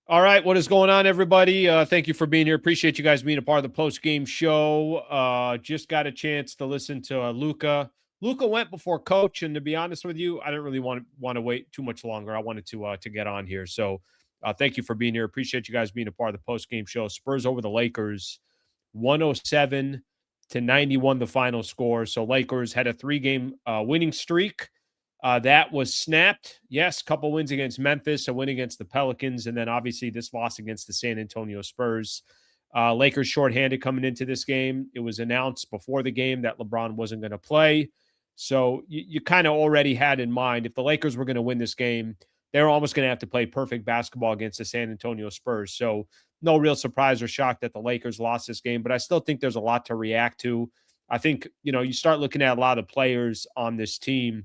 All right, what is going on, everybody? Thank you for being here. Appreciate you guys being a part of the post-game show. Just got a chance to listen to Luka. Luka went before Coach, and to be honest with you, I didn't really want to wait too much longer. I wanted to get on here. So, thank you for being here. Appreciate you guys being a part of the post-game show. Spurs over the Lakers, 107-91, the final score. So Lakers had a 3-game winning streak. That was snapped. Yes, a couple wins against Memphis, a win against the Pelicans, and then obviously this loss against the San Antonio Spurs. Lakers shorthanded coming into this game. It was announced before the game that LeBron wasn't going to play. So you kind of already had in mind if the Lakers were going to win this game, they were almost going to have to play perfect basketball against the San Antonio Spurs. So no real surprise or shock that the Lakers lost this game, but I still think there's a lot to react to. I think, you start looking at a lot of players on this team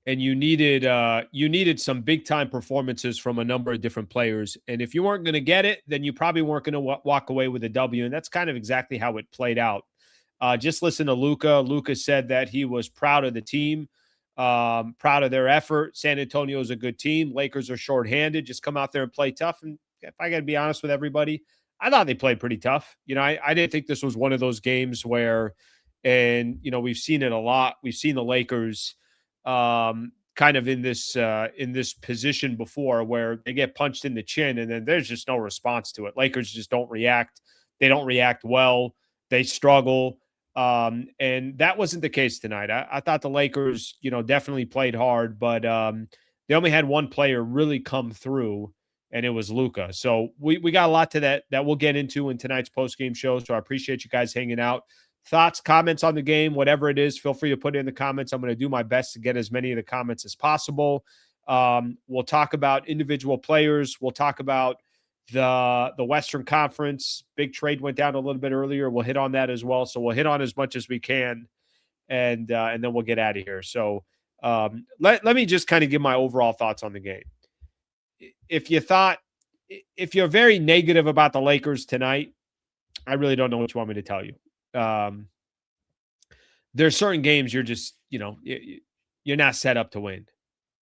and you needed some big time performances from a number of different players. And if you weren't going to get it, then you probably weren't going to walk away with a W. And that's kind of exactly how it played out. Just listen to Luka. Luka said that he was proud of the team, proud of their effort. San Antonio is a good team. Lakers are shorthanded. Just come out there and play tough. And if I got to be honest with everybody, I thought they played pretty tough. I didn't think this was one of those games where, and we've seen it a lot. We've seen the Lakers kind of in this position before where they get punched in the chin and then there's just no response to it. Lakers just don't react. They don't react well. They struggle. And that wasn't the case tonight. I thought the Lakers, definitely played hard, but they only had one player really come through, and it was Luka. So we got a lot to that we'll get into in tonight's post-game show. So I appreciate you guys hanging out. Thoughts, comments on the game, whatever it is, feel free to put it in the comments. I'm going to do my best to get as many of the comments as possible. We'll talk about individual players. We'll talk about the Western Conference. Big trade went down a little bit earlier. We'll hit on that as well. So we'll hit on as much as we can, and then we'll get out of here. So let me just kind of give my overall thoughts on the game. If you're very negative about the Lakers tonight, I really don't know what you want me to tell you. There's certain games you're just, you're not set up to win.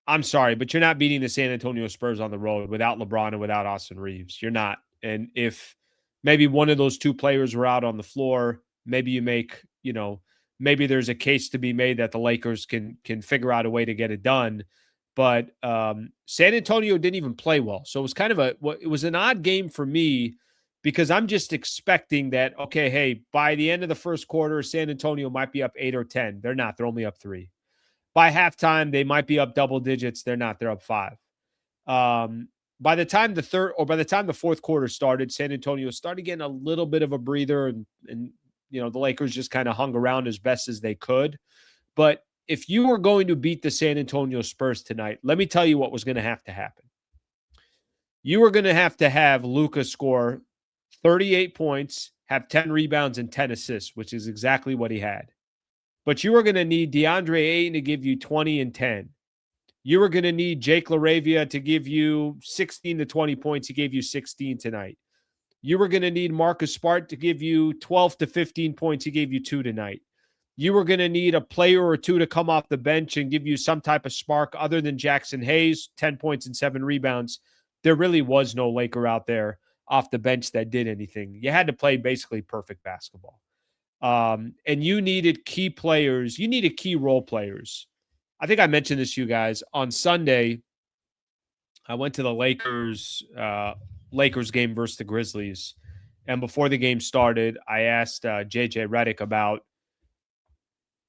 I'm sorry, but you're not beating the San Antonio Spurs on the road without LeBron and without Austin Reeves. You're not. And if maybe one of those two players were out on the floor, maybe you make, maybe there's a case to be made that the Lakers can figure out a way to get it done. But San Antonio didn't even play well. So it was kind of it was an odd game for me because I'm just expecting that, okay, hey, by the end of the first quarter, San Antonio might be up 8 or 10. They're not. They're only up 3. By halftime, they might be up double digits. They're not. They're up 5. By the time the fourth quarter started, San Antonio started getting a little bit of a breather, and the Lakers just kind of hung around as best as they could. But if you were going to beat the San Antonio Spurs tonight, let me tell you what was going to happen. You were going to have Luka score 38 points, have 10 rebounds and 10 assists, which is exactly what he had. But you were going to need DeAndre Ayton to give you 20 and 10. You were going to need Jake LaRavia to give you 16 to 20 points. He gave you 16 tonight. You were going to need Marcus Smart to give you 12 to 15 points. He gave you 2 tonight. You were going to need a player or two to come off the bench and give you some type of spark other than Jackson Hayes, 10 points and 7 rebounds. There really was no Laker out there off the bench that did anything. You had to play basically perfect basketball. And you needed key players. You needed key role players. I think I mentioned this to you guys. On Sunday, I went to the Lakers game versus the Grizzlies. And before the game started, I asked JJ Redick about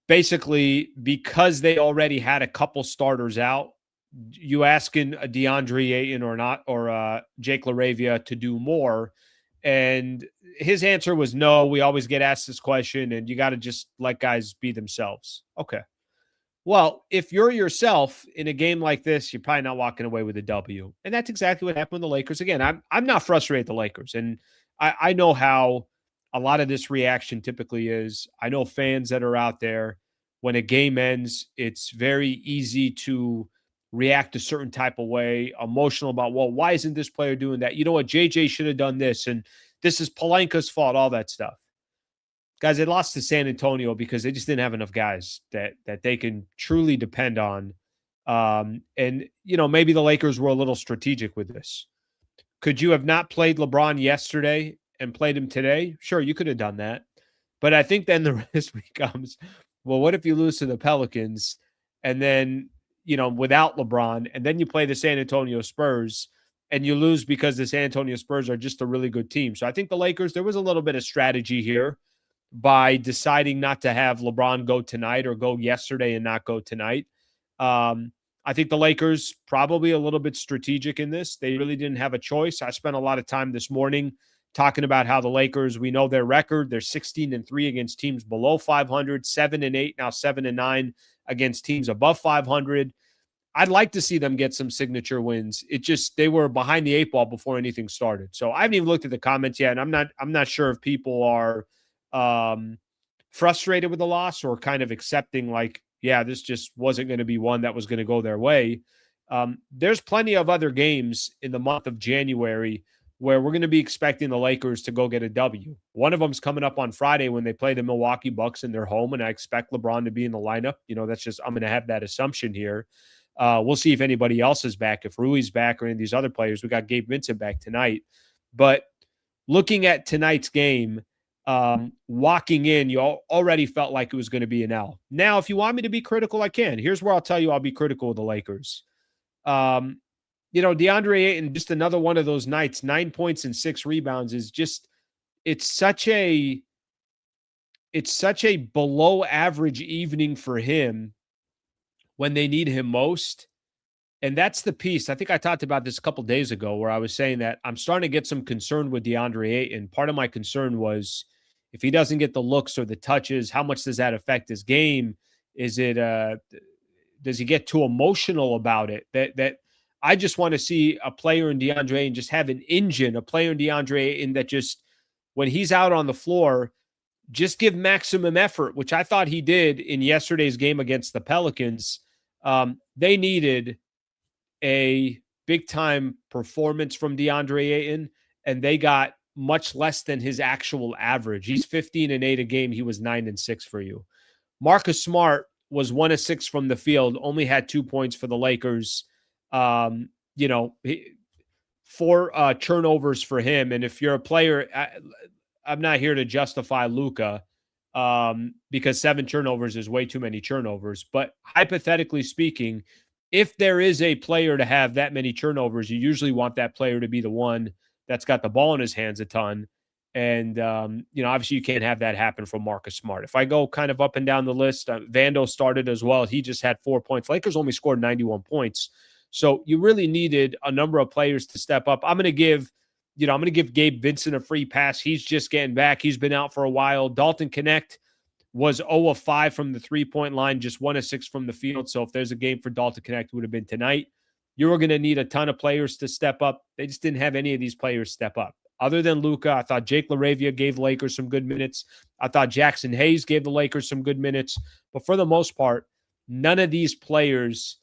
basically because they already had a couple starters out, you asking a DeAndre Ayton or Jake LaRavia to do more. And his answer was no. We always get asked this question, and you got to just let guys be themselves. Okay. Well, if you're yourself in a game like this, you're probably not walking away with a W. And that's exactly what happened with the Lakers. Again, I'm not frustrated at the Lakers. And I know how a lot of this reaction typically is. I know fans that are out there, when a game ends, it's very easy to react a certain type of way, emotional about, well, why isn't this player doing that? You know what? JJ should have done this. And this is Palenka's fault, all that stuff. Guys, they lost to San Antonio because they just didn't have enough guys that they can truly depend on. And maybe the Lakers were a little strategic with this. Could you have not played LeBron yesterday and played him today? Sure, you could have done that. But I think then the risk becomes, well, what if you lose to the Pelicans and then, without LeBron, and then you play the San Antonio Spurs and you lose because the San Antonio Spurs are just a really good team. So I think the Lakers, there was a little bit of strategy here by deciding not to have LeBron go tonight or go yesterday and not go tonight. I think the Lakers probably a little bit strategic in this. They really didn't have a choice. I spent a lot of time this morning talking about how the Lakers, we know their record. They're 16-3 against teams below 500, 7-8, now 7-9 against teams above 500. I'd like to see them get some signature wins. They were behind the eight ball before anything started. So I haven't even looked at the comments yet, and I'm not sure if people are frustrated with the loss or kind of accepting like, yeah, this just wasn't going to be one that was going to go their way. There's plenty of other games in the month of January where we're going to be expecting the Lakers to go get a W. One of them's coming up on Friday when they play the Milwaukee Bucks in their home, and I expect LeBron to be in the lineup. That's just, I'm going to have that assumption here. We'll see if anybody else is back, if Rui's back or any of these other players. We got Gabe Vincent back tonight. But looking at tonight's game, walking in, you already felt like it was going to be an L. Now, if you want me to be critical, I can. Here's where I'll tell you I'll be critical of the Lakers. DeAndre Ayton, just another one of those nights, 9 points and 6 rebounds is just, it's such a below average evening for him when they need him most. And that's the piece. I think I talked about this a couple days ago where I was saying that I'm starting to get some concern with DeAndre Ayton. Part of my concern was if he doesn't get the looks or the touches, how much does that affect his game? Is it does he get too emotional about it? That I just want to see a player in DeAndre Ayton just have an engine, a player in DeAndre Ayton that just, when he's out on the floor, just give maximum effort, which I thought he did in yesterday's game against the Pelicans. They needed a big-time performance from DeAndre Ayton, and they got much less than his actual average. He's 15-8 a game. He was 9-6 for you. Marcus Smart was 1 of 6 from the field, only had 2 points for the Lakers. 4 turnovers for him. And if you're a player, I'm not here to justify Luka because 7 turnovers is way too many turnovers. But hypothetically speaking, if there is a player to have that many turnovers, you usually want that player to be the one that's got the ball in his hands a ton. And, obviously you can't have that happen from Marcus Smart. If I go kind of up and down the list, Vando started as well. He just had 4 points. Lakers only scored 91 points. So you really needed a number of players to step up. I'm going to give Gabe Vincent a free pass. He's just getting back. He's been out for a while. Dalton Connect was 0 of 5 from the three-point line, just 1 of 6 from the field. So if there's a game for Dalton Connect, it would have been tonight. You were going to need a ton of players to step up. They just didn't have any of these players step up. Other than Luka, I thought Jake LaRavia gave the Lakers some good minutes. I thought Jackson Hayes gave the Lakers some good minutes. But for the most part, none of these players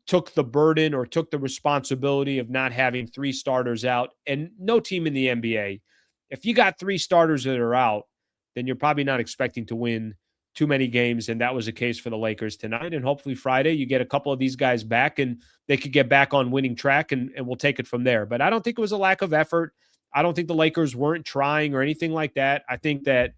took the burden or took the responsibility of not having 3 starters out. And no team in the NBA, if you got 3 starters that are out, then you're probably not expecting to win too many games. And that was the case for the Lakers tonight. And hopefully Friday, you get a couple of these guys back and they could get back on winning track and we'll take it from there. But I don't think it was a lack of effort. I don't think the Lakers weren't trying or anything like that. I think that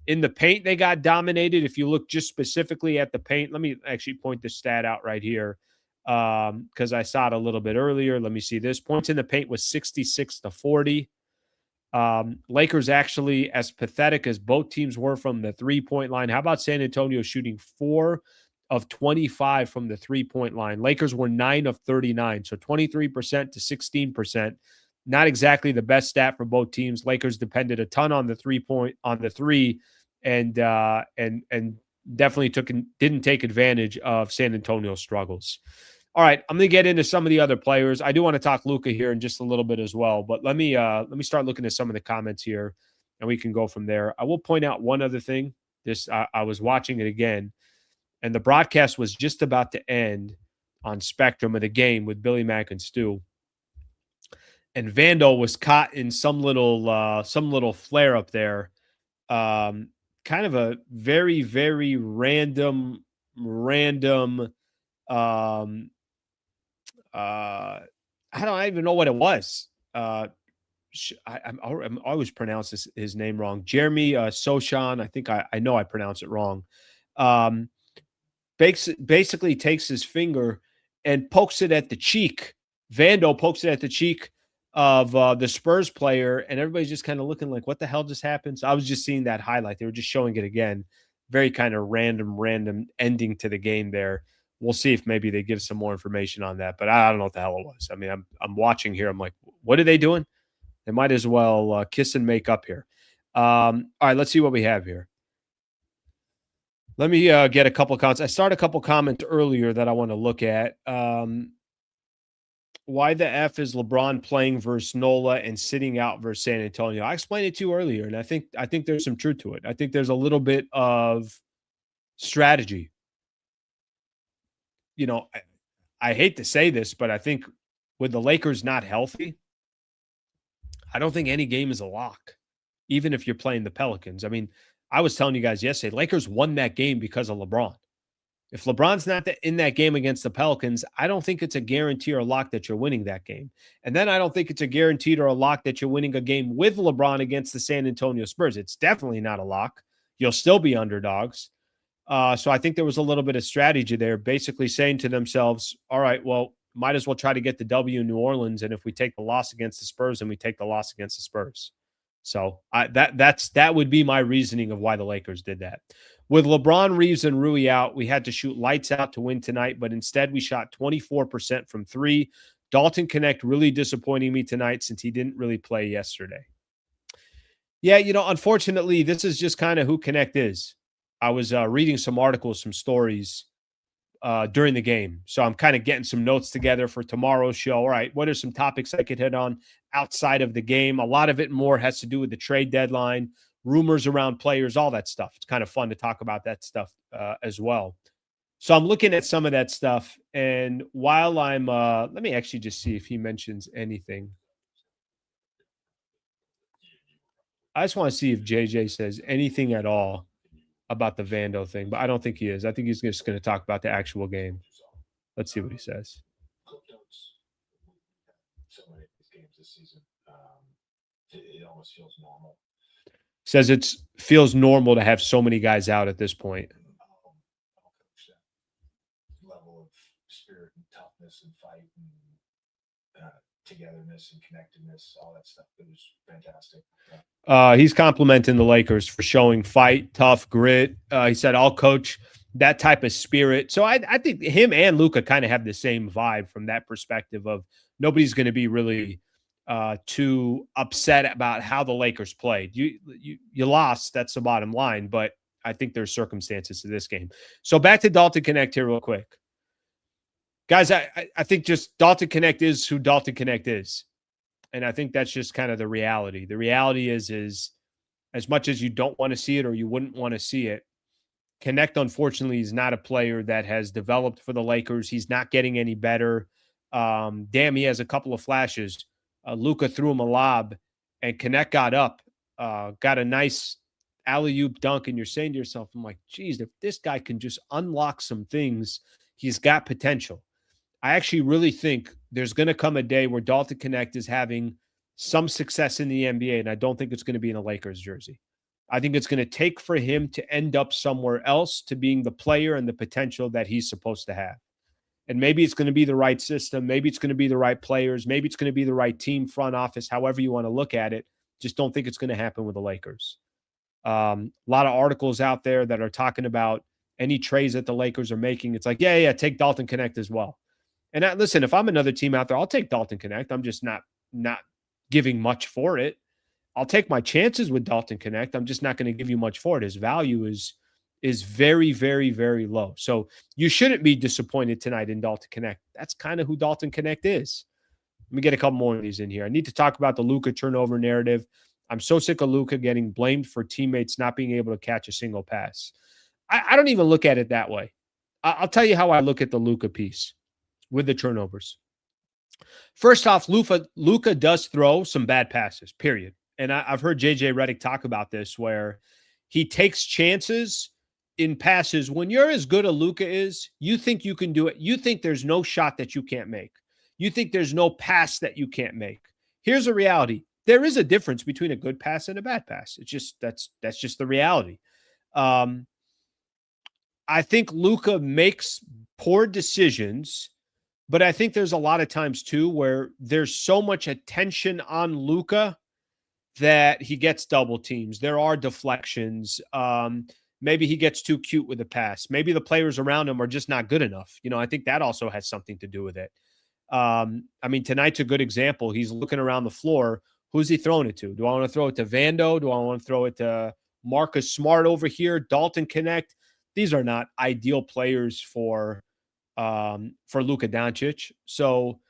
in the paint, they got dominated. If you look just specifically at the paint, let me actually point this stat out right here because I saw it a little bit earlier. Let me see this. Points in the paint was 66-40. Lakers actually, as pathetic as both teams were from the three-point line, how about San Antonio shooting 4 of 25 from the three-point line? Lakers were 9 of 39, so 23% to 16%. Not exactly the best stat for both teams. Lakers depended a ton on the three, and definitely didn't take advantage of San Antonio's struggles. All right, I'm going to get into some of the other players. I do want to talk Luka here in just a little bit as well, but let me start looking at some of the comments here, and we can go from there. I will point out one other thing. I was watching it again, and the broadcast was just about to end on Spectrum of the game with Billy Mack and Stu. And Vando was caught in some little flare up there. Kind of a very, very random. I don't even know what it was. I'm always pronounce his name wrong. Jeremy Sochan. I think I know I pronounce it wrong. Um, basically takes his finger and pokes it at the cheek. Vando pokes it at the cheek of the Spurs player, and everybody's just kind of looking like, what the hell just happened? So I was just seeing that highlight. They were just showing it again. Very kind of random ending to the game there. We'll see if maybe they give some more information on that, but I don't know what the hell it was. I mean, I'm watching here. I'm like, what are they doing? They might as well kiss and make up here. All right, let's see what we have here. Let me get a couple comments. I started a couple comments earlier that I want to look at. Why the F is LeBron playing versus Nola and sitting out versus San Antonio? I explained it to you earlier, and I think there's some truth to it. I think there's a little bit of strategy. You know, I hate to say this, but I think with the Lakers not healthy, I don't think any game is a lock, even if you're playing the Pelicans. I mean, I was telling you guys yesterday, Lakers won that game because of LeBron. If LeBron's not in that game against the Pelicans, I don't think it's a guarantee or a lock that you're winning that game. And then I don't think it's a guaranteed or a lock that you're winning a game with LeBron against the San Antonio Spurs. It's definitely not a lock. You'll still be underdogs. So I think there was a little bit of strategy there, basically saying to themselves, all right, well, might as well try to get the W in New Orleans. And if we take the loss against the Spurs, then we take the loss against the Spurs. So that would be my reasoning of why the Lakers did that. With LeBron, Reeves, and Rui out, we had to shoot lights out to win tonight, but instead we shot 24% from three. Dalton Connect really disappointing me tonight since he didn't really play yesterday. Yeah, unfortunately, this is just kind of who Connect is. I was reading some articles, some stories during the game. So I'm kind of getting some notes together for tomorrow's show. All right, what are some topics I could hit on outside of the game? A lot of it more has to do with the trade deadline, rumors around players, all that stuff. It's kind of fun to talk about that stuff as well. So I'm looking at some of that stuff. And while I'm, let me actually just see if he mentions anything. I just want to see if JJ says anything at all about the Vando thing, but I don't think he is. I think he's just going to talk about the actual game. Let's see what he says. It almost feels normal. Says it feels normal to have so many guys out at this point. Level of spirit and toughness and fight and togetherness and connectedness, all that stuff. It was fantastic. He's complimenting the Lakers for showing fight, tough, grit. He said, I'll coach that type of spirit. So I think him and Luka kind of have the same vibe from that perspective of nobody's going to be really too upset about how the Lakers played. You lost. That's the bottom line. But I think there's circumstances to this game. So back to Dalton Connect here real quick. Guys, I think just Dalton Connect is who Dalton Connect is. And I think that's just kind of the reality. The reality is as much as you don't want to see it or you wouldn't want to see it, Connect, unfortunately, is not a player that has developed for the Lakers. He's not getting any better. Damn, he has a couple of flashes. Luka threw him a lob, and Connect got up, got a nice alley-oop dunk, and you're saying to yourself, I'm like, geez, if this guy can just unlock some things, he's got potential. I actually really think there's going to come a day where Dalton Connect is having some success in the NBA, and I don't think it's going to be in a Lakers jersey. I think it's going to take for him to end up somewhere else to being the player and the potential that he's supposed to have. And maybe it's going to be the right system. Maybe it's going to be the right players. Maybe it's going to be the right team, front office, however you want to look at it. Just don't think it's going to happen with the Lakers. A lot of articles out there that are talking about any trades that the Lakers are making. It's like, yeah, take Dalton Connect as well. And listen, if I'm another team out there, I'll take Dalton Connect. I'm just not giving much for it. I'll take my chances with Dalton Connect. I'm just not going to give you much for it. His value is very, very, very low. So you shouldn't be disappointed tonight in Dalton Connect. That's kind of who Dalton Connect is. Let me get a couple more of these in here. I need to talk about the Luka turnover narrative. I'm so sick of Luka getting blamed for teammates not being able to catch a single pass. I don't even look at it that way. I'll tell you how I look at the Luka piece with the turnovers. First off, Luka does throw some bad passes, period. And I've heard JJ Redick talk about this, where he takes chances in passes. When you're as good as Luka is, you think you can do it. You think there's no shot that you can't make. You think there's no pass that you can't make. Here's a reality. There is a difference between a good pass and a bad pass. It's just that's just the reality. Um, I think Luka makes poor decisions, but I think there's a lot of times too where there's so much attention on Luka that he gets double teams. There are deflections. Maybe he gets too cute with the pass. Maybe the players around him are just not good enough. I think that also has something to do with it. I mean, tonight's a good example. He's looking around the floor. Who's he throwing it to? Do I want to throw it to Vando? Do I want to throw it to Marcus Smart over here? Dalton Connect? These are not ideal players for Luka Doncic. So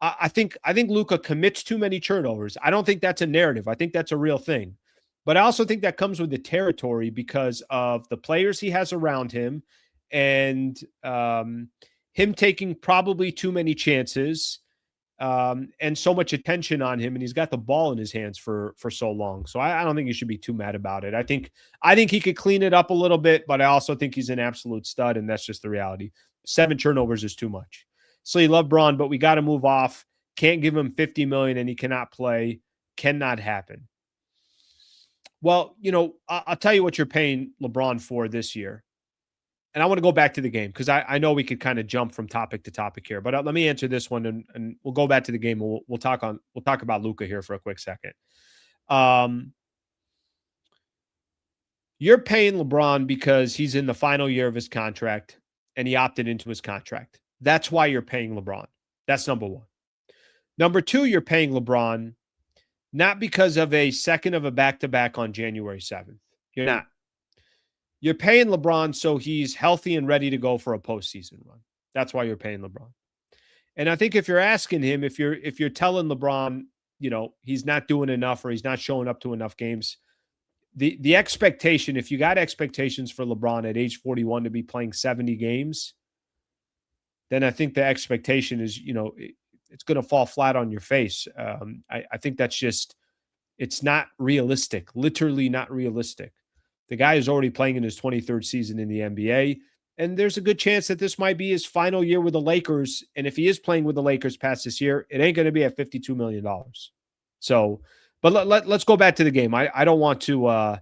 I think Luka commits too many turnovers. I don't think that's a narrative. I think that's a real thing. But I also think that comes with the territory because of the players he has around him and him taking probably too many chances and so much attention on him. And he's got the ball in his hands for so long. So I don't think you should be too mad about it. I think he could clean it up a little bit, but I also think he's an absolute stud. And that's just the reality. 7 turnovers is too much. So you love Braun, but we got to move off. Can't give him $50 million and he cannot play. Cannot happen. Well, I'll tell you what you're paying LeBron for this year. And I want to go back to the game because I know we could kind of jump from topic to topic here, but let me answer this one and we'll go back to the game. And we'll talk about Luka here for a quick second. You're paying LeBron because he's in the final year of his contract and he opted into his contract. That's why you're paying LeBron. That's number one. Number two, you're paying LeBron not because of a second of a back-to-back on January 7th. You're not. You're paying LeBron so he's healthy and ready to go for a postseason run. That's why you're paying LeBron. And I think if you're asking him, if you're telling LeBron, he's not doing enough or he's not showing up to enough games, the expectation, if you got expectations for LeBron at age 41 to be playing 70 games, then I think the expectation is, it's going to fall flat on your face. I think that's just, it's not realistic, literally not realistic. The guy is already playing in his 23rd season in the NBA, and there's a good chance that this might be his final year with the Lakers. And if he is playing with the Lakers past this year, it ain't going to be at $52 million. So, but let's go back to the game. I don't want to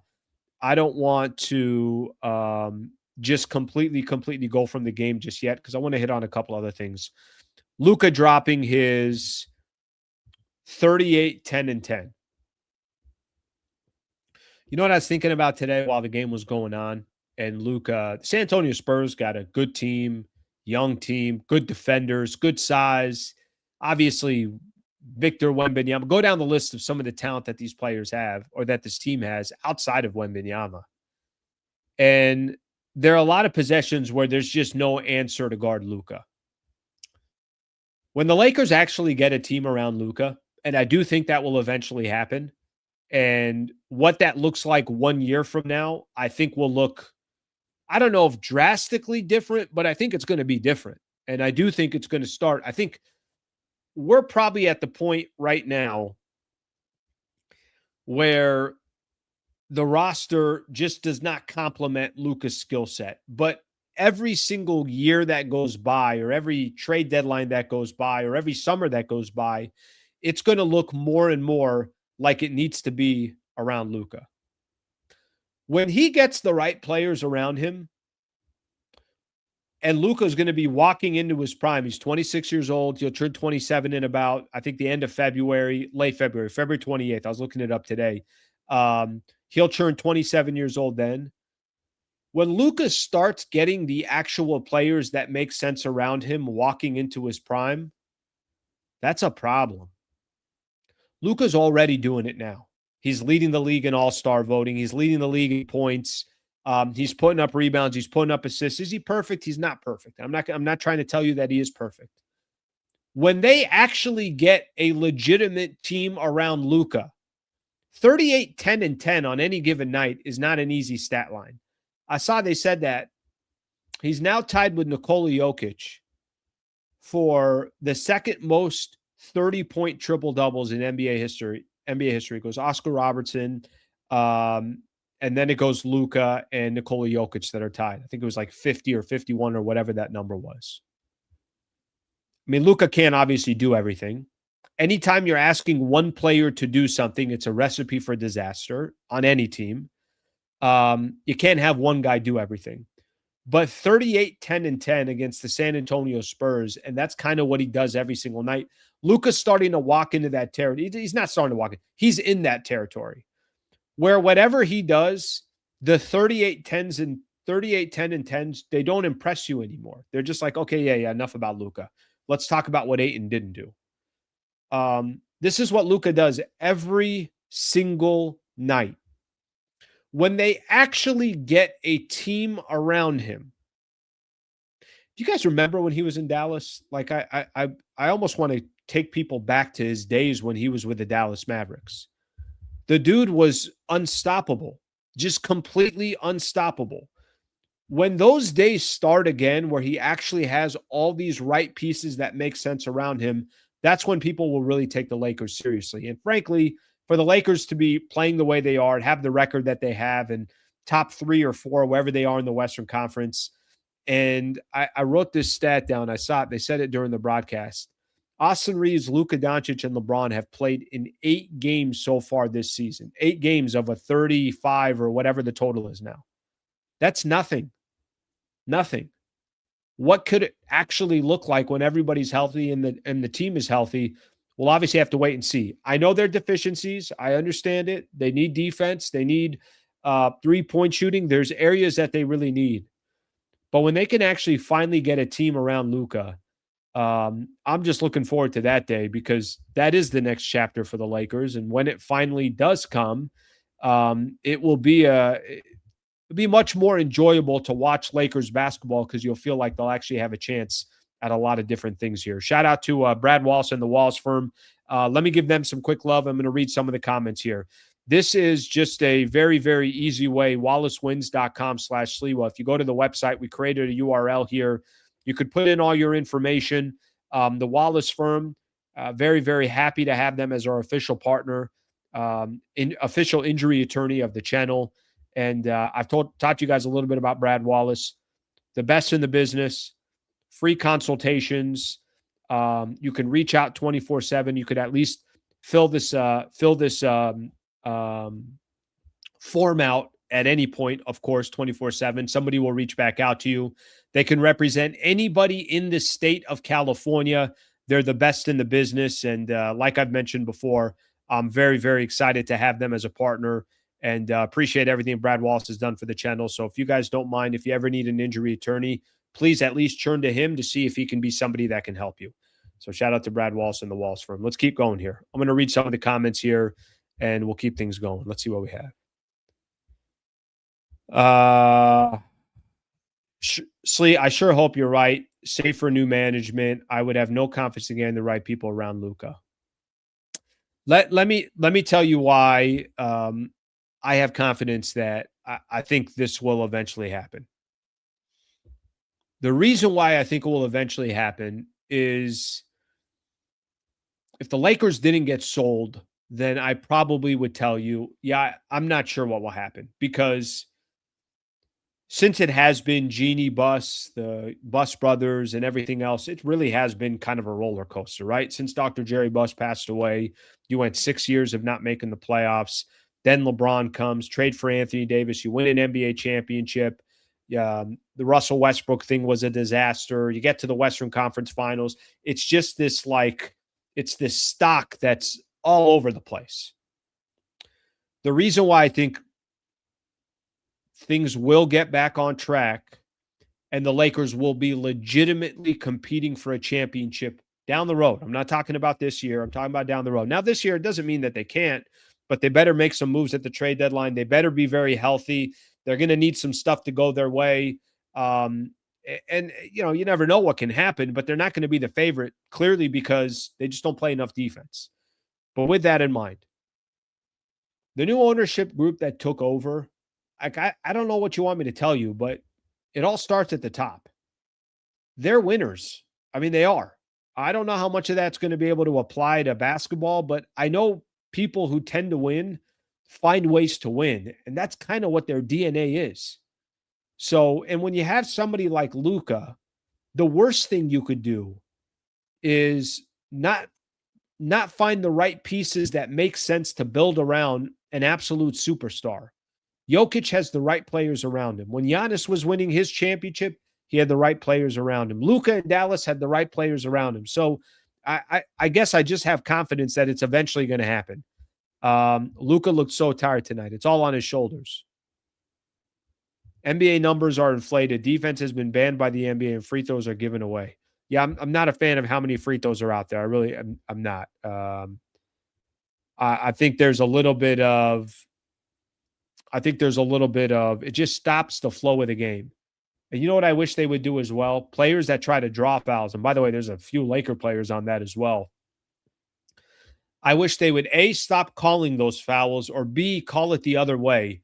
just completely go from the game just yet because I want to hit on a couple other things. Luka dropping his 38, 10, and 10. You know what I was thinking about today while the game was going on? And Luka, San Antonio Spurs got a good team, young team, good defenders, good size. Obviously, Victor Wembanyama. Go down the list of some of the talent that these players have or that this team has outside of Wembanyama. And there are a lot of possessions where there's just no answer to guard Luka. When the Lakers actually get a team around Luka, and I do think that will eventually happen, and what that looks like 1 year from now, I think will look, I don't know if drastically different, but I think it's going to be different. And I do think it's going to start. I think we're probably at the point right now where the roster just does not complement Luka's skill set. But every single year that goes by, or every trade deadline that goes by, or every summer that goes by, it's going to look more and more like it needs to be around Luka. When he gets the right players around him, and Luka is going to be walking into his prime. He's 26 years old. He'll turn 27 in about, I think, the end of February, late February, February 28th. I was looking it up today. He'll turn 27 years old then. When Luka starts getting the actual players that make sense around him walking into his prime, that's a problem. Luka's already doing it now. He's leading the league in all-star voting. He's leading the league in points. He's putting up rebounds. He's putting up assists. Is he perfect? He's not perfect. I'm not trying to tell you that he is perfect. When they actually get a legitimate team around Luka, 38, 10, and 10 on any given night is not an easy stat line. I saw they said that he's now tied with Nikola Jokic for the second most 30-point triple-doubles in NBA history. It goes Oscar Robertson, and then it goes Luka and Nikola Jokic that are tied. I think it was like 50 or 51 or whatever that number was. I mean, Luka can't obviously do everything. anytime you're asking one player to do something, it's a recipe for disaster on any team. You can't have one guy do everything. But 38, 10, and 10 against the San Antonio Spurs, and that's kind of what he does every single night. Luka's starting to walk into that territory. He's not starting to walk in. He's in that territory where whatever he does, the 38, 10s and 38, 10, and 10s, they don't impress you anymore. They're just like, okay, yeah, enough about Luka. Let's talk about what Ayton didn't do. This is what Luka does every single night. When they actually get a team around him. Do you guys remember when he was in Dallas? Like I almost want to take people back to his days when he was with the Dallas Mavericks. The dude was unstoppable, just completely unstoppable. When those days start again, where he actually has all these right pieces that make sense around him, that's when people will really take the Lakers seriously. And frankly, for the Lakers to be playing the way they are and have the record that they have and top 3 or 4, wherever they are in the Western Conference. And I wrote this stat down. I saw it. They said it during the broadcast. Austin Reeves, Luka Doncic, and LeBron have played in 8 games so far this season. 8 games of a 35 or whatever the total is now. That's nothing. Nothing. What could it actually look like when everybody's healthy and the team is healthy? We'll obviously have to wait and see. I know their deficiencies. I understand it. They need defense. They need 3-point shooting. There's areas that they really need. But when they can actually finally get a team around Luka, I'm just looking forward to that day because that is the next chapter for the Lakers. And when it finally does come, it will be it'll be much more enjoyable to watch Lakers basketball because you'll feel like they'll actually have a chance at a lot of different things here. Shout out to Brad Wallace and the Wallace firm. Let me give them some quick love. I'm going to read some of the comments here. This is just a very, very easy way, wallacewins.com/Sliwa. If you go to the website, we created a URL here. You could put in all your information. The Wallace firm, very, very happy to have them as our official partner, official injury attorney of the channel. And I've taught you guys a little bit about Brad Wallace, the best in the business, free consultations. You can reach out 24/7. You could at least fill this form out at any point, of course, 24/7. Somebody will reach back out to you. They can represent anybody in the state of California. They're the best in the business. And like I've mentioned before, I'm very, very excited to have them as a partner and appreciate everything Brad Wallace has done for the channel. So if you guys don't mind, if you ever need an injury attorney, please at least turn to him to see if he can be somebody that can help you. So shout out to Brad Wallace and the Wallace firm. Let's keep going here. I'm going to read some of the comments here and we'll keep things going. Let's see what we have. Slee, I sure hope you're right. Safe for new management. I would have no confidence in getting the right people around Luka. Let me tell you why I have confidence that I think this will eventually happen. The reason why I think it will eventually happen is if the Lakers didn't get sold, then I probably would tell you, yeah, I'm not sure what will happen because since it has been Genie Bus, the Bus brothers, and everything else, it really has been kind of a roller coaster, right? Since Dr. Jerry Buss passed away, you went 6 years of not making the playoffs. Then LeBron comes, trade for Anthony Davis. You win an NBA championship. The Russell Westbrook thing was a disaster. You get to the Western Conference Finals. It's just this it's this stock that's all over the place. The reason why I think things will get back on track and the Lakers will be legitimately competing for a championship down the road. I'm not talking about this year. I'm talking about down the road. Now, this year, it doesn't mean that they can't, but they better make some moves at the trade deadline. They better be very healthy. They're going to need some stuff to go their way. And, you never know what can happen, but they're not going to be the favorite, clearly, because they just don't play enough defense. But with that in mind, the new ownership group that took over, I don't know what you want me to tell you, but it all starts at the top. They're winners. I mean, they are. I don't know how much of that's going to be able to apply to basketball, but I know people who tend to win find ways to win, and that's kind of what their DNA is. So, and when you have somebody like Luka, the worst thing you could do is not not find the right pieces that make sense to build around an absolute superstar. Jokic has the right players around him. When Giannis was winning his championship, he had the right players around him. Luka and Dallas had the right players around him. So I guess I just have confidence that it's eventually going to happen. Luka looked so tired tonight. It's all on his shoulders. NBA numbers are inflated. Defense has been banned by the NBA, and free throws are given away. Yeah, I'm not a fan of how many free throws are out there. I really I'm not. I think there's a little bit of it just stops the flow of the game. And you know what I wish they would do as well? Players that try to draw fouls. And by the way, there's a few Laker players on that as well. I wish they would A, stop calling those fouls, or B, call it the other way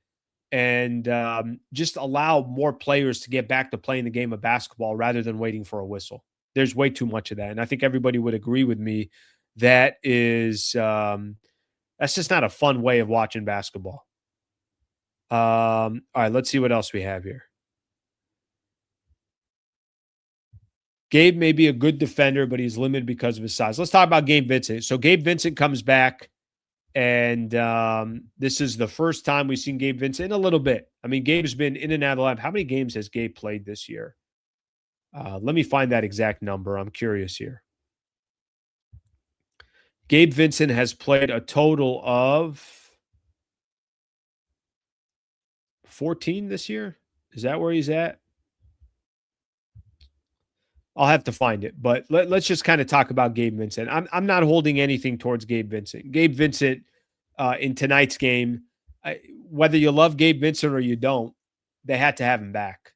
and just allow more players to get back to playing the game of basketball rather than waiting for a whistle. There's way too much of that. And I think everybody would agree with me. That is, that's just not a fun way of watching basketball. All right, let's see what else we have here. Gabe may be a good defender, but he's limited because of his size. Let's talk about Gabe Vincent. So Gabe Vincent comes back, and this is the first time we've seen Gabe Vincent in a little bit. I mean, Gabe's been in and out of the lab. How many games has Gabe played this year? Let me find that exact number. I'm curious here. Gabe Vincent has played a total of 14 this year. Is that where he's at? I'll have to find it, but let's just kind of talk about Gabe Vincent. I'm not holding anything towards Gabe Vincent. Gabe Vincent in tonight's game, whether you love Gabe Vincent or you don't, they had to have him back.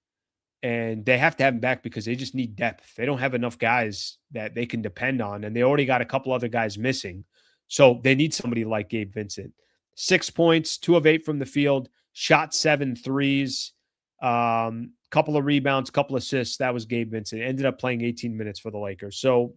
And they have to have him back because they just need depth. They don't have enough guys that they can depend on, and they already got a couple other guys missing. So they need somebody like Gabe Vincent. 6 points, 2 of 8 from the field, shot 7 threes, couple of rebounds, couple assists. That was Gabe Vincent. Ended up playing 18 minutes for the Lakers. So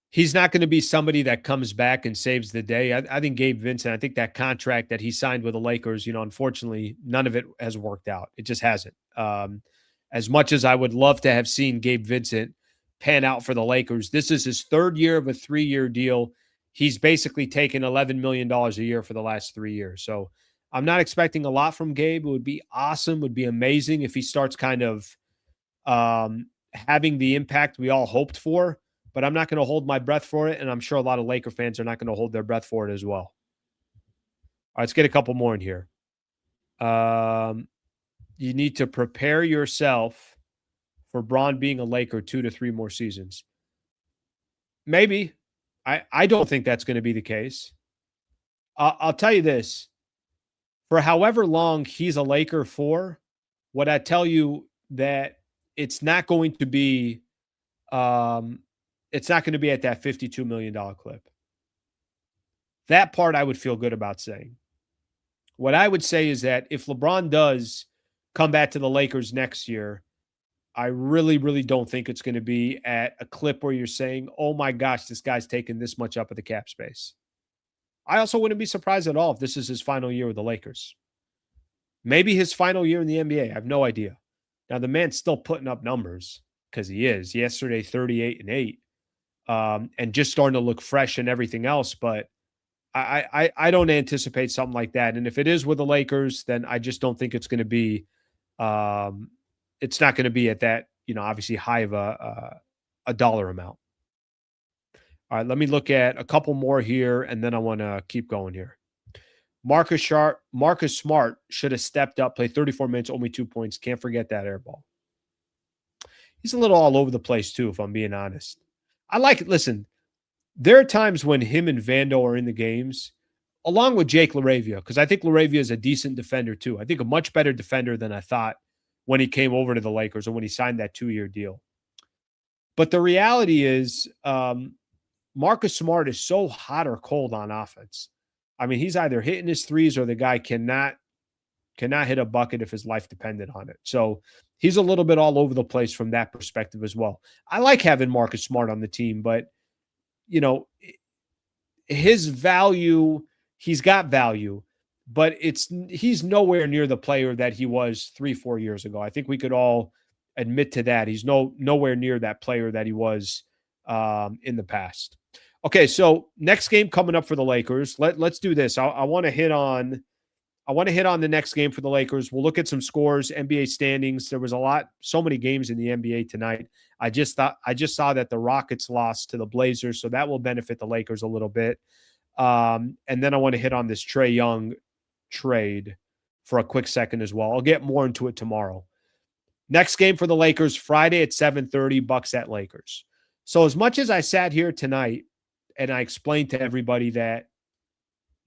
he's not going to be somebody that comes back and saves the day. I think Gabe Vincent, I think that contract that he signed with the Lakers, unfortunately, none of it has worked out. It just hasn't. As much as I would love to have seen Gabe Vincent pan out for the Lakers, this is his 3rd year of a 3-year deal. He's basically taken $11 million a year for the last 3 years. So I'm not expecting a lot from Gabe. It would be awesome, would be amazing if he starts kind of having the impact we all hoped for, but I'm not going to hold my breath for it, and I'm sure a lot of Laker fans are not going to hold their breath for it as well. All right, let's get a couple more in here. You need to prepare yourself for Bron being a Laker 2 to 3 more seasons. Maybe. I don't think that's going to be the case. I'll tell you this. For however long he's a Laker for, what I tell you that it's not going to be at that $52 million clip. That part I would feel good about saying. What I would say is that if LeBron does come back to the Lakers next year, I really, really don't think it's going to be at a clip where you're saying, oh my gosh, this guy's taking this much up of the cap space. I also wouldn't be surprised at all if this is his final year with the Lakers. Maybe his final year in the NBA. I have no idea. Now, the man's still putting up numbers because he is. Yesterday, 38-8, and just starting to look fresh and everything else. But I don't anticipate something like that. And if it is with the Lakers, then I just don't think it's going to be it's not going to be at that, obviously high of a dollar amount. All right, let me look at a couple more here, and then I want to keep going here. Marcus Smart should have stepped up, played 34 minutes, only 2 points. Can't forget that air ball. He's a little all over the place, too, if I'm being honest. I like it. Listen, there are times when him and Vando are in the games, along with Jake LaRavia, because I think LaRavia is a decent defender, too. I think a much better defender than I thought when he came over to the Lakers or when he signed that 2-year deal. But the reality is Marcus Smart is so hot or cold on offense. I mean, he's either hitting his threes or the guy cannot hit a bucket if his life depended on it. So he's a little bit all over the place from that perspective as well. I like having Marcus Smart on the team, but, his value, he's got value, but he's nowhere near the player that he was 3-4 years ago. I think we could all admit to that. He's nowhere near that player that he was in the past. Okay, so next game coming up for the Lakers. Let's do this. I want to hit on the next game for the Lakers. We'll look at some scores, NBA standings. There was so many games in the NBA tonight. I just saw that the Rockets lost to the Blazers, so that will benefit the Lakers a little bit. And then I want to hit on this Trae Young trade for a quick second as well. I'll get more into it tomorrow. Next game for the Lakers, Friday at 7:30, Bucks at Lakers. So as much as I sat here tonight and I explained to everybody that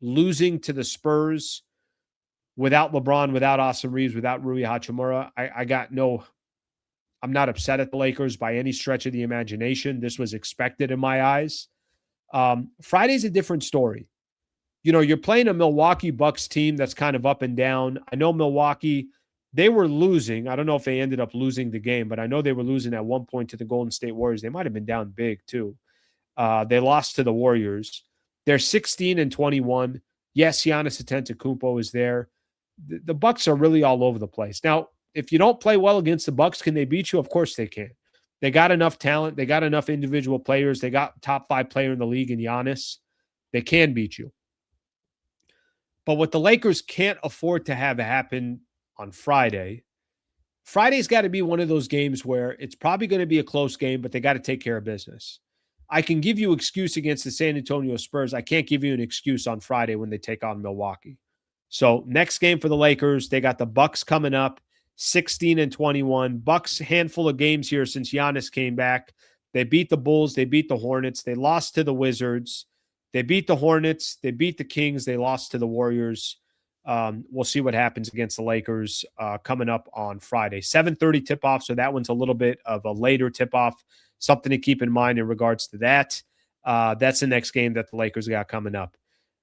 losing to the Spurs without LeBron, without Austin Reeves, without Rui Hachimura, I'm not upset at the Lakers by any stretch of the imagination. This was expected in my eyes. Friday's a different story. You're playing a Milwaukee Bucks team that's kind of up and down. I know Milwaukee, they were losing. I don't know if they ended up losing the game, but I know they were losing at one point to the Golden State Warriors. They might have been down big too. They lost to the Warriors. They're 16-21. Yes, Giannis Antetokounmpo is there. The Bucks are really all over the place. Now, if you don't play well against the Bucks, can they beat you? Of course they can. They got enough talent. They got enough individual players. They got top 5 player in the league in Giannis. They can beat you. But what the Lakers can't afford to have happen on Friday's got to be one of those games where it's probably going to be a close game, but they got to take care of business. I can give you excuse against the San Antonio Spurs. I can't give you an excuse on Friday when they take on Milwaukee. So next game for the Lakers, they got the Bucks coming up, 16-21. Bucks handful of games here since Giannis came back. They beat the Bulls. They beat the Hornets. They lost to the Wizards. They beat the Hornets. They beat the Kings. They lost to the Warriors. We'll see what happens against the Lakers coming up on Friday. 7:30 tip-off, so that one's a little bit of a later tip-off. Something to keep in mind in regards to that. That's the next game that the Lakers got coming up.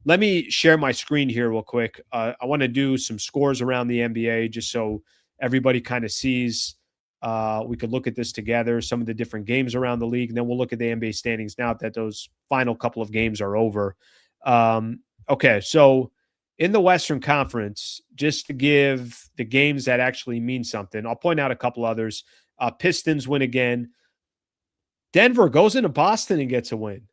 Let me share my screen here real quick. I want to do some scores around the NBA just so everybody kind of sees. We could look at this together, some of the different games around the league, and then we'll look at the NBA standings now that those final couple of games are over. Okay, so in the Western Conference, just to give the games that actually mean something, I'll point out a couple others. Pistons win again. Denver goes into Boston and gets a win.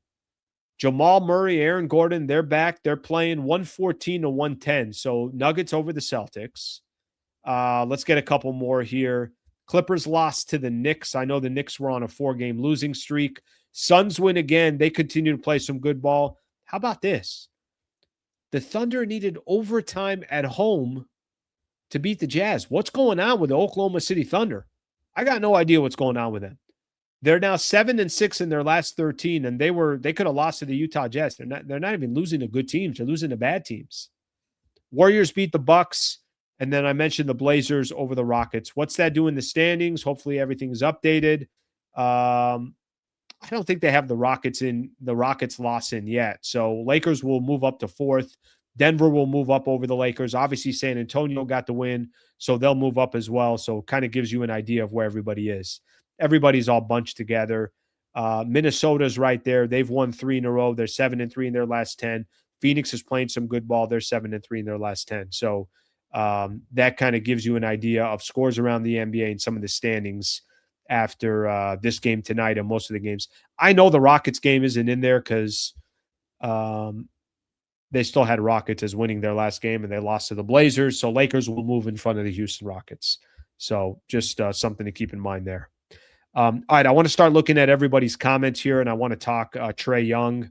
Jamal Murray, Aaron Gordon, they're back. They're playing 114-110. So Nuggets over the Celtics. Let's get a couple more here. Clippers lost to the Knicks. I know the Knicks were on a 4-game losing streak. Suns win again. They continue to play some good ball. How about this? The Thunder needed overtime at home to beat the Jazz. What's going on with the Oklahoma City Thunder? I got no idea what's going on with them. They're now 7-6 in their last 13, and they could have lost to the Utah Jazz. They're not even losing to good teams. They're losing to bad teams. Warriors beat the Bucks, and then I mentioned the Blazers over the Rockets. What's that do in the standings? Hopefully everything is updated. I don't think they have the Rockets loss in yet. So Lakers will move up to 4th. Denver will move up over the Lakers. Obviously, San Antonio got the win, so they'll move up as well. So it kind of gives you an idea of where everybody is. Everybody's all bunched together. Minnesota's right there. They've won 3 in a row. They're 7-3 in their last 10. Phoenix is playing some good ball. They're 7-3 in their last 10. So that kind of gives you an idea of scores around the NBA and some of the standings after this game tonight and most of the games. I know the Rockets game isn't in there because they still had Rockets as winning their last game and they lost to the Blazers. So Lakers will move in front of the Houston Rockets. So just something to keep in mind there. All right, I want to start looking at everybody's comments here, and I want to talk Trae Young,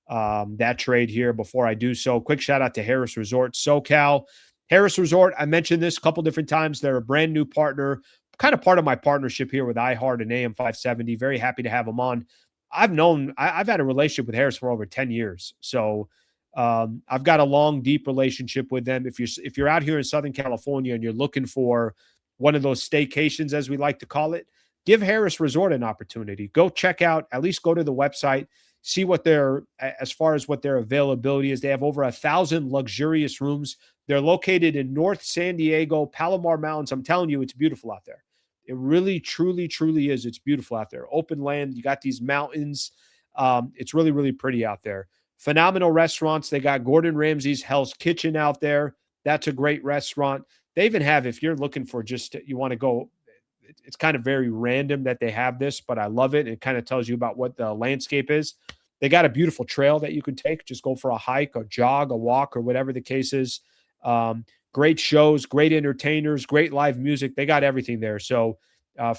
that trade here. Before I do so, quick shout out to Harris Resort SoCal. Harris Resort, I mentioned this a couple different times. They're a brand new partner, kind of part of my partnership here with iHeart and AM 570. Very happy to have them on. I've had a relationship with Harris for over 10 years. So I've got a long, deep relationship with them. If you're out here in Southern California and you're looking for one of those staycations, as we like to call it, give Harris Resort an opportunity. Go check out, at least go to the website, see what as far as what their availability is. They have over 1,000 luxurious rooms. They're located in North San Diego, Palomar Mountains. I'm telling you, it's beautiful out there. It really, truly, truly is. It's beautiful out there. Open land. You got these mountains. It's really, really pretty out there. Phenomenal restaurants. They got Gordon Ramsay's Hell's Kitchen out there. That's a great restaurant. They even have, if you're looking for you want to go, it's kind of very random that they have this, but I love it. It kind of tells you about what the landscape is. They got a beautiful trail that you can take. Just go for a hike, a jog, a walk, or whatever the case is. Great shows, great entertainers, great live music. They got everything there. So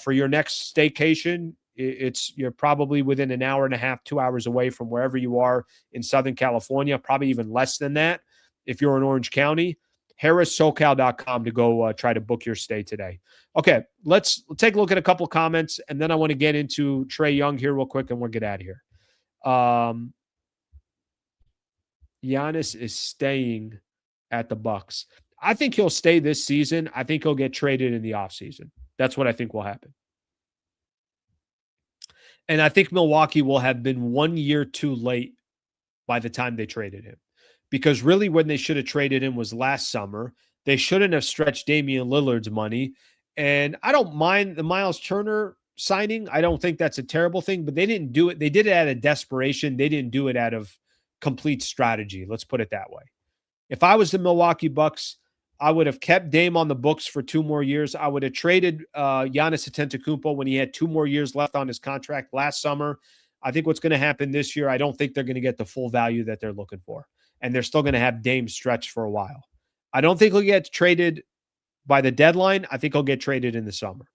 for your next staycation, you're probably within an hour and a half, 2 hours away from wherever you are in Southern California, probably even less than that if you're in Orange County. HarrisSoCal.com to go try to book your stay today. Okay, let's take a look at a couple comments, and then I want to get into Trae Young here real quick, and we'll get out of here. Giannis is staying at the Bucks. I think he'll stay this season. I think he'll get traded in the offseason. That's what I think will happen. And I think Milwaukee will have been 1 year too late by the time they traded him. Because really when they should have traded him was last summer. They shouldn't have stretched Damian Lillard's money. And I don't mind the Miles Turner signing. I don't think that's a terrible thing, but they didn't do it. They did it out of desperation. They didn't do it out of complete strategy. Let's put it that way. If I was the Milwaukee Bucks, I would have kept Dame on the books for 2 more years. I would have traded Giannis Antetokounmpo when he had 2 more years left on his contract last summer. I think what's going to happen this year, I don't think they're going to get the full value that they're looking for. And they're still going to have Dame stretched for a while. I don't think he'll get traded by the deadline. I think he'll get traded in the summer.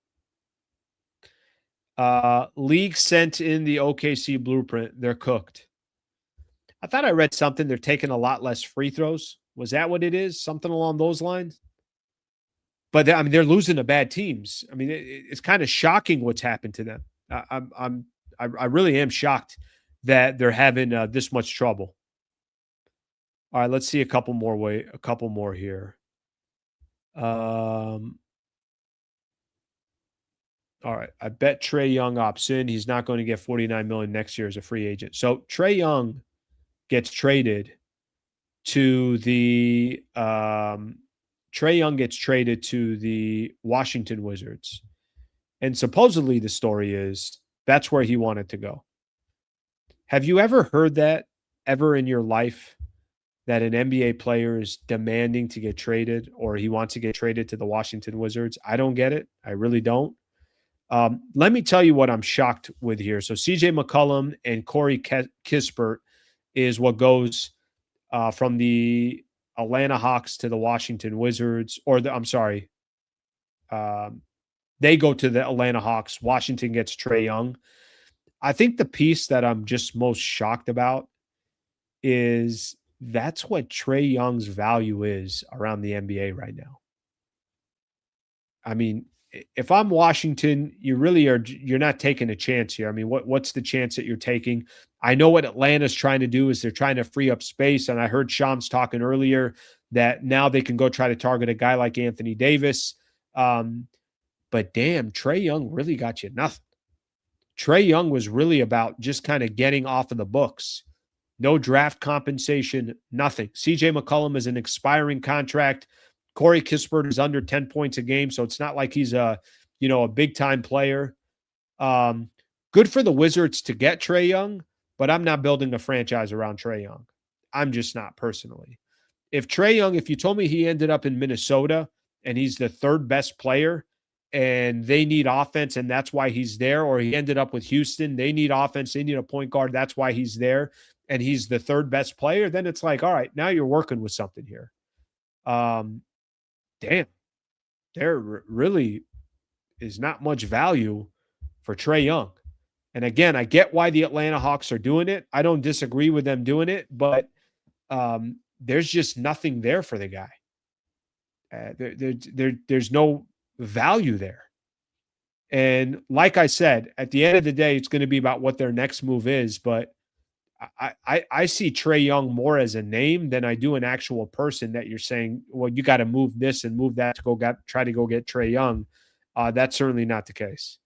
League sent in the OKC blueprint. They're cooked. I thought I read something. They're taking a lot less free throws. Was that what it is? Something along those lines? But I mean, they're losing to bad teams. I mean, it's kind of shocking what's happened to them. I really am shocked that they're having this much trouble. All right, let's see a couple more here. All right, I bet Trae Young opts in. He's not going to get $49 million next year as a free agent. So Trae Young gets traded to the Washington Wizards. And supposedly the story is that's where he wanted to go. Have you ever heard that ever in your life, that an NBA player is demanding to get traded or he wants to get traded to the Washington Wizards? I don't get it. I really don't. Let me tell you what I'm shocked with here. So CJ McCollum and Corey Kispert is what goes from the Atlanta Hawks to the Washington Wizards, they go to the Atlanta Hawks. Washington gets Trae Young. I think the piece that I'm just most shocked about is that's what Trae Young's value is around the NBA right now. I mean, if I'm Washington, you're not taking a chance here. I mean, what's the chance that you're taking? I know what Atlanta's trying to do is they're trying to free up space. And I heard Shams talking earlier that now they can go try to target a guy like Anthony Davis. But damn, Trae Young really got you nothing. Trae Young was really about just kind of getting off of the books. No draft compensation, nothing. CJ McCollum is an expiring contract. Corey Kispert is under 10 points a game, so it's not like he's a big-time player. Good for the Wizards to get Trae Young, but I'm not building a franchise around Trae Young. I'm just not personally. If Trae Young, if you told me he ended up in Minnesota and he's the third best player and they need offense and that's why he's there, or he ended up with Houston, they need offense, they need a point guard, that's why he's there, and he's the third best player, then it's like, all right, now you're working with something here. Damn, there really is not much value for Trae Young. And again, I get why the Atlanta Hawks are doing it. I don't disagree with them doing it, but there's just nothing there for the guy. There's no value there. And like I said, at the end of the day, it's going to be about what their next move is. But I see Trae Young more as a name than I do an actual person that you're saying, well, you got to move this and move that to try to go get Trae Young. That's certainly not the case.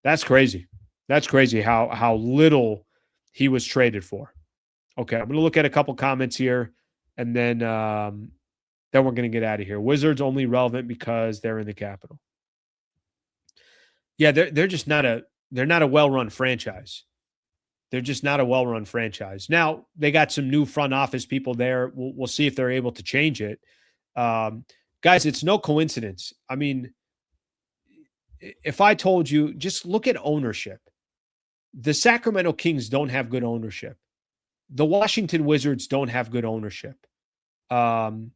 That's crazy. That's crazy how little he was traded for. Okay, I'm going to look at a couple comments here, and then we're going to get out of here. Wizards only relevant because they're in the capital. Yeah, they're just not a well-run franchise. They're just not a well-run franchise. Now, they got some new front office people there. We'll see if they're able to change it. Guys, it's no coincidence. I mean, if I told you, just look at ownership. The Sacramento Kings don't have good ownership. The Washington Wizards don't have good ownership. Um,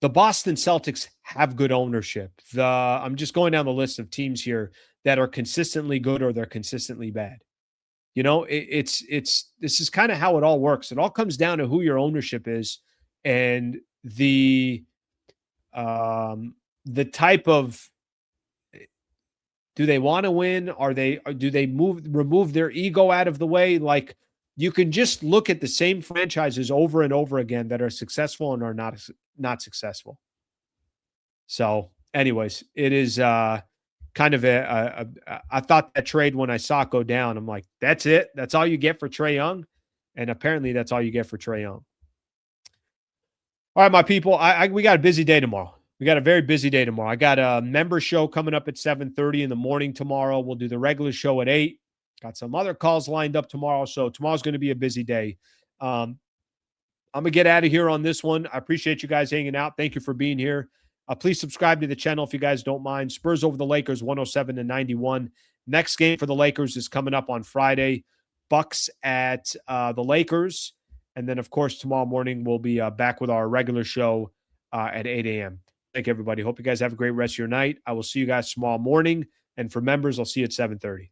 the Boston Celtics have good ownership. I'm just going down the list of teams here that are consistently good or they're consistently bad. You know, this is kind of how it all works. It all comes down to who your ownership is and the type of, do they want to win? Do they remove their ego out of the way? Like, you can just look at the same franchises over and over again that are successful and are not successful. So, anyways, it is kind of I thought that trade when I saw it go down, I'm like, that's it. That's all you get for Trae Young, and apparently that's all you get for Trae Young. All right, my people, we got a busy day tomorrow. We got a very busy day tomorrow. I got a member show coming up at 7:30 in the morning tomorrow. We'll do the regular show at 8. Got some other calls lined up tomorrow. So tomorrow's going to be a busy day. I'm going to get out of here on this one. I appreciate you guys hanging out. Thank you for being here. Please subscribe to the channel if you guys don't mind. Spurs over the Lakers, 107-91. Next game for the Lakers is coming up on Friday. Bucks at the Lakers. And then, of course, tomorrow morning we'll be back with our regular show at 8 a.m. Thank you, everybody. Hope you guys have a great rest of your night. I will see you guys tomorrow morning. And for members, I'll see you at 7:30.